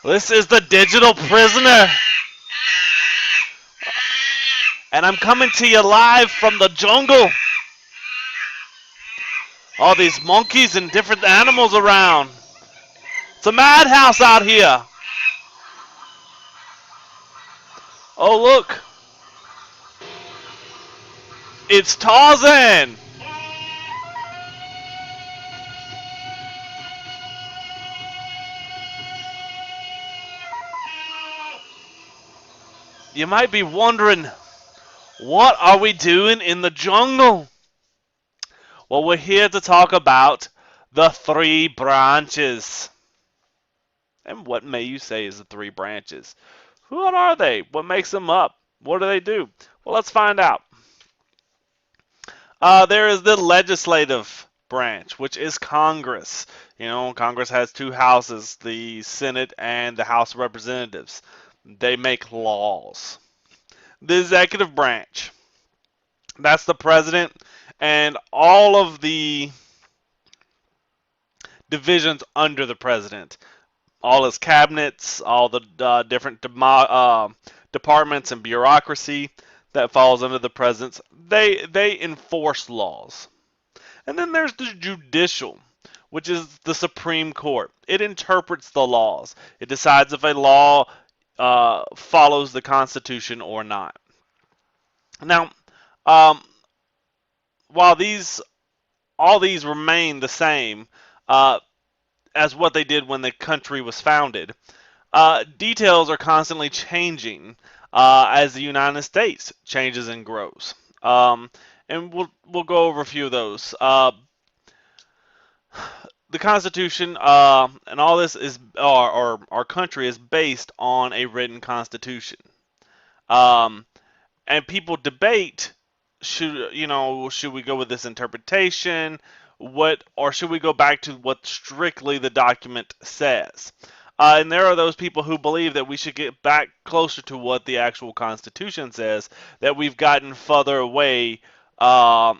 This is the digital prisoner, and I'm coming to you live from the jungle. All these monkeys and different animals around. It's a madhouse out here. Oh, look. It's Tarzan. You might be wondering, what are we doing in the jungle? Well, we're here to talk about the three branches. And what may you say is the three branches? What are they? What makes them up? What do they do? Well, let's find out. There is the legislative branch, which is Congress. You know, Congress has two houses, the Senate and the House of Representatives. They make laws. The executive branch, that's the president and all of the divisions under the president, all his cabinets, all the different departments and bureaucracy that falls under the president. They enforce laws. And then there's the judicial, which is the Supreme Court. It interprets the laws. It decides if a law follows the Constitution or not. Now, um, while all these remain the same uh, as what they did when the country was founded, details are constantly changing as the United States changes and grows. And we'll go over a few of those. The Constitution and all this is, or our country is based on a written Constitution. Um, and people debate, should we go with this interpretation, or should we go back to what strictly the document says? And there are those people who believe that we should get back closer to what the actual Constitution says, that we've gotten further away and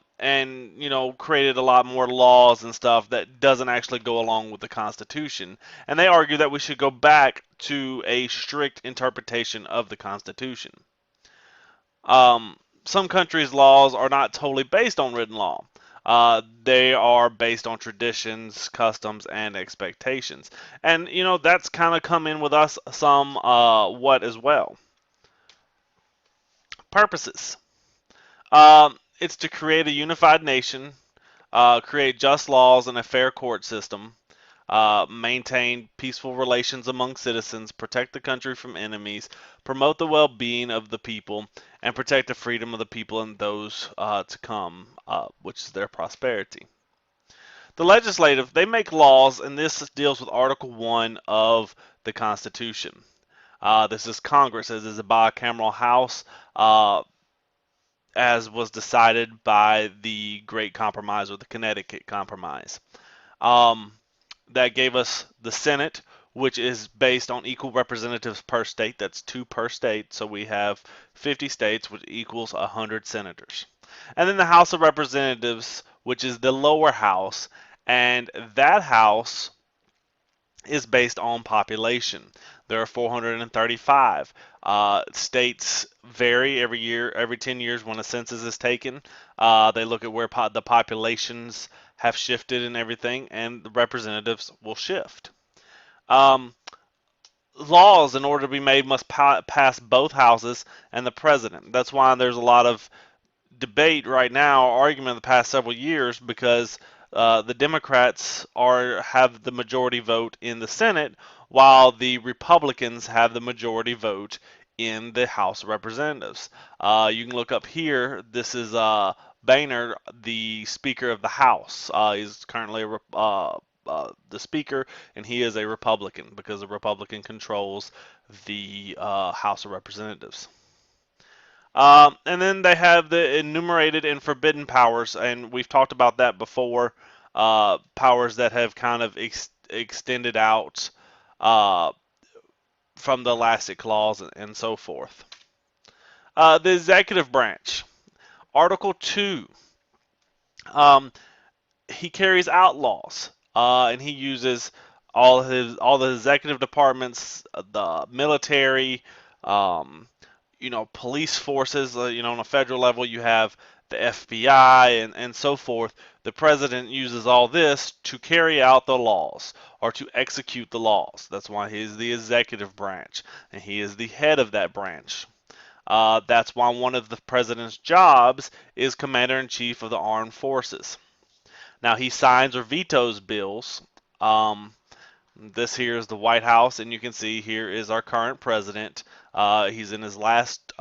created a lot more laws and stuff that doesn't actually go along with the Constitution. And they argue that we should go back to a strict interpretation of the Constitution. Some countries' laws are not totally based on written law. They are based on traditions, customs, and expectations. And, that's kind of come in with us what as well. Purposes. It's to create a unified nation, create just laws and a fair court system, maintain peaceful relations among citizens, protect the country from enemies, promote the well-being of the people, and protect the freedom of the people and those to come, which is their prosperity. The legislative, they make laws, and this deals with Article 1 of the Constitution. This is Congress, as is a bicameral House, as was decided by the Great Compromise or the Connecticut Compromise. That gave us the Senate, which is based on equal representatives per state. That's two per state. So we have 50 states, which equals 100 senators. And then the House of Representatives, which is the lower house. And that house is based on population. There are 435. States vary every year, every 10 years when a census is taken. They look at where the populations have shifted and everything, and the representatives will shift. Um, Laws, in order to be made, must pass both houses and the president. That's why there's a lot of debate right now, argument in the past several years, because the Democrats have the majority vote in the Senate, while the Republicans have the majority vote in the House of Representatives. You can look up here. This is Boehner, the Speaker of the House. He's currently the Speaker, and he is a Republican because the Republican controls the House of Representatives. And then they have the enumerated and forbidden powers, and we've talked about that before. Powers that have kind of extended out from the elastic clause and so forth. The executive branch, Article 2. He carries out laws, and he uses all the executive departments, the military, um, police forces. On a federal level, you have the FBI and so forth. The president uses all this to carry out the laws or to execute the laws. That's why he is the executive branch and he is the head of that branch. That's why one of the president's jobs is commander in chief of the armed forces. Now he signs or vetoes bills. Um, this here is the White House, and you can see here is our current president. He's in his last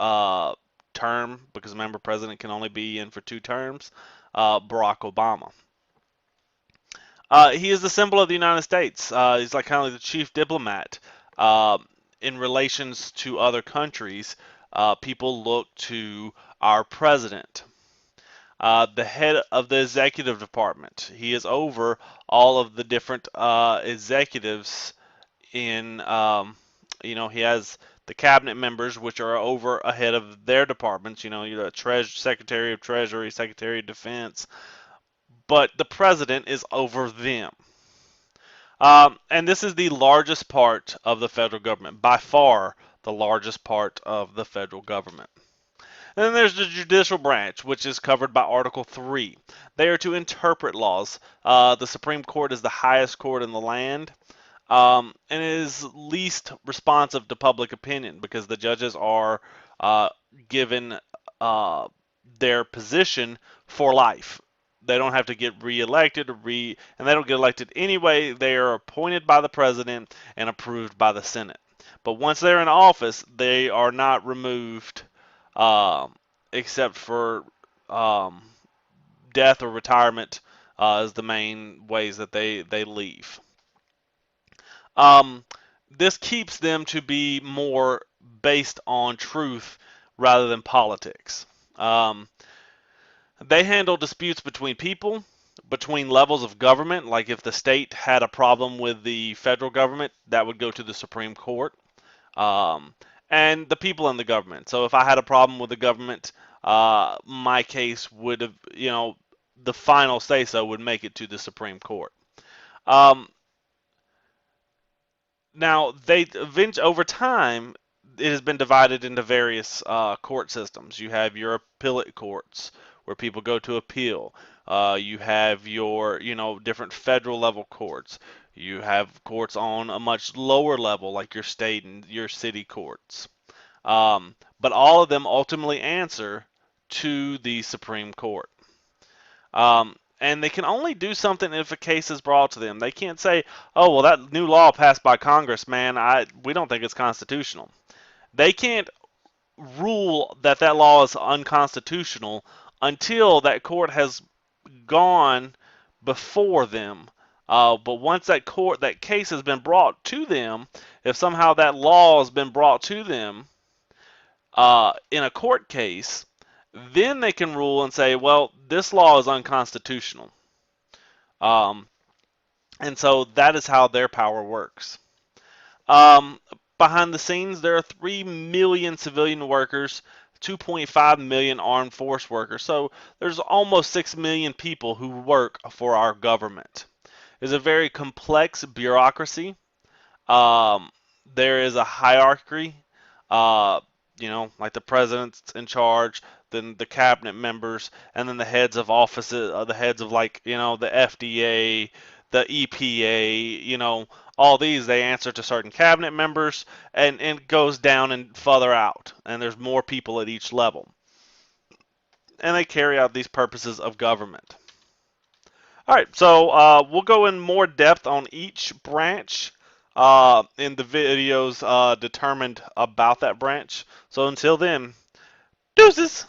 term because remember, president can only be in for 2 terms. Barack Obama. He is the symbol of the United States. He's like kind of like the chief diplomat uh, in relations to other countries. People look to our president. The head of the executive department. He is over all of the different executives in, he has the cabinet members, which are over ahead of their departments. You're the Secretary of Treasury, Secretary of Defense, but the president is over them. And this is the largest part of the federal government, by far the largest part of the federal government. And then there's the judicial branch, which is covered by Article 3. They are to interpret laws. The Supreme Court is the highest court in the land, and is least responsive to public opinion because the judges are given uh, their position for life. They don't have to get reelected and they don't get elected anyway. They are appointed by the president and approved by the Senate. But once they're in office, they are not removed um, except for um, death or retirement is the main ways that they leave. Um, this keeps them to be more based on truth rather than politics. Um, they handle disputes between people, between levels of government. Like if the state had a problem with the federal government, that would go to the Supreme Court. Um, and the people in the government. So if I had a problem with the government, my case would have, the final say so would make it to the Supreme Court. Um, Now, over time, it has been divided into various court systems. You have your appellate courts where people go to appeal. You have your, different federal level courts. You have courts on a much lower level, like your state and your city courts. But all of them ultimately answer to the Supreme Court. And they can only do something if a case is brought to them. They can't say, "Oh, well, that new law passed by Congress, man, we don't think it's constitutional." They can't rule that that law is unconstitutional until that court has gone before them. But once that case has been brought to them, if somehow that law has been brought to them in a court case, then they can rule and say, well, this law is unconstitutional. Um, and so that is how their power works. Um, Behind the scenes, there are 3 million civilian workers, 2.5 million armed force workers. So there's almost 6 million people who work for our government. It's a very complex bureaucracy. Um, there is a hierarchy. Uh, like the president's in charge, then the cabinet members, and then the heads of offices, the heads of the FDA, the EPA, all these they answer to certain cabinet members, and it goes down and further out, and there's more people at each level, and they carry out these purposes of government. All right, so we'll go in more depth on each branch in the videos determined about that branch. So until then, deuces!